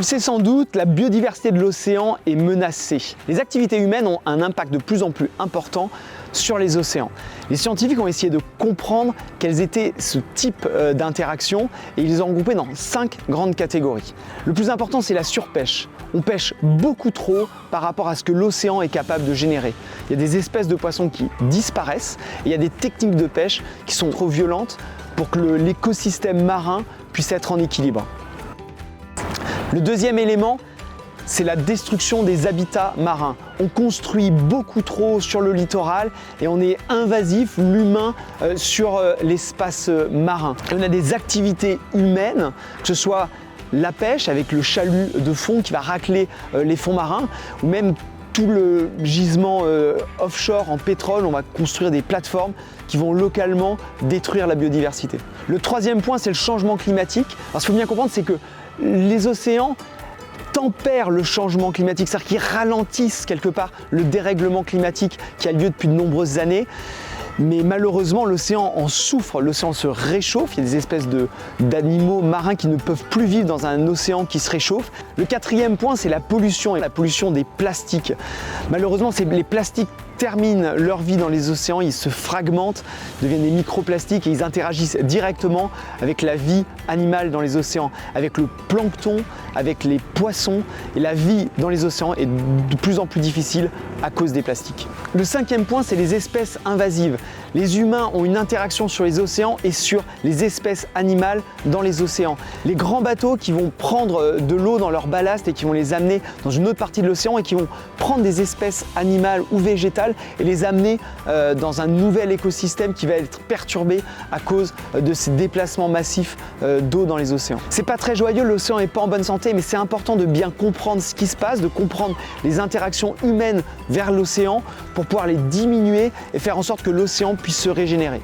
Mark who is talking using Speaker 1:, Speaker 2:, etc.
Speaker 1: le sais sans doute, la biodiversité de l'océan est menacée. Les activités humaines ont un impact de plus en plus important sur les océans. Les scientifiques ont essayé de comprendre quels étaient ce type d'interactions et ils les ont regroupés dans 5 grandes catégories. Le plus important, c'est la surpêche. On pêche beaucoup trop par rapport à ce que l'océan est capable de générer. Il y a des espèces de poissons qui disparaissent et il y a des techniques de pêche qui sont trop violentes pour que l'écosystème marin puisse être en équilibre. Le deuxième élément, c'est la destruction des habitats marins. On construit beaucoup trop sur le littoral et on est invasif, l'humain, sur l'espace marin. On a des activités humaines, que ce soit la pêche avec le chalut de fond qui va racler les fonds marins, ou même tout le gisement offshore en pétrole, on va construire des plateformes qui vont localement détruire la biodiversité. Le troisième point, c'est le changement climatique. Alors, ce qu'il faut bien comprendre, c'est que les océans tempèrent le changement climatique, c'est-à-dire qu'ils ralentissent quelque part le dérèglement climatique qui a lieu depuis de nombreuses années. Mais malheureusement, l'océan en souffre, l'océan se réchauffe, il y a des espèces d'animaux marins qui ne peuvent plus vivre dans un océan qui se réchauffe. Le quatrième point, c'est la pollution des plastiques. Malheureusement, les plastiques terminent leur vie dans les océans, ils se fragmentent, deviennent des microplastiques et ils interagissent directement avec la vie animale dans les océans, avec le plancton, avec les poissons, et la vie dans les océans est de plus en plus difficile à cause des plastiques. Le cinquième point, c'est les espèces invasives. Les humains ont une interaction sur les océans et sur les espèces animales dans les océans. Les grands bateaux qui vont prendre de l'eau dans leur ballast et qui vont les amener dans une autre partie de l'océan et qui vont prendre des espèces animales ou végétales et les amener dans un nouvel écosystème qui va être perturbé à cause de ces déplacements massifs d'eau dans les océans. C'est pas très joyeux, l'océan n'est pas en bonne santé, mais c'est important de bien comprendre ce qui se passe, de comprendre les interactions humaines vers l'océan pour pouvoir les diminuer et faire en sorte que l'océan puisse se régénérer.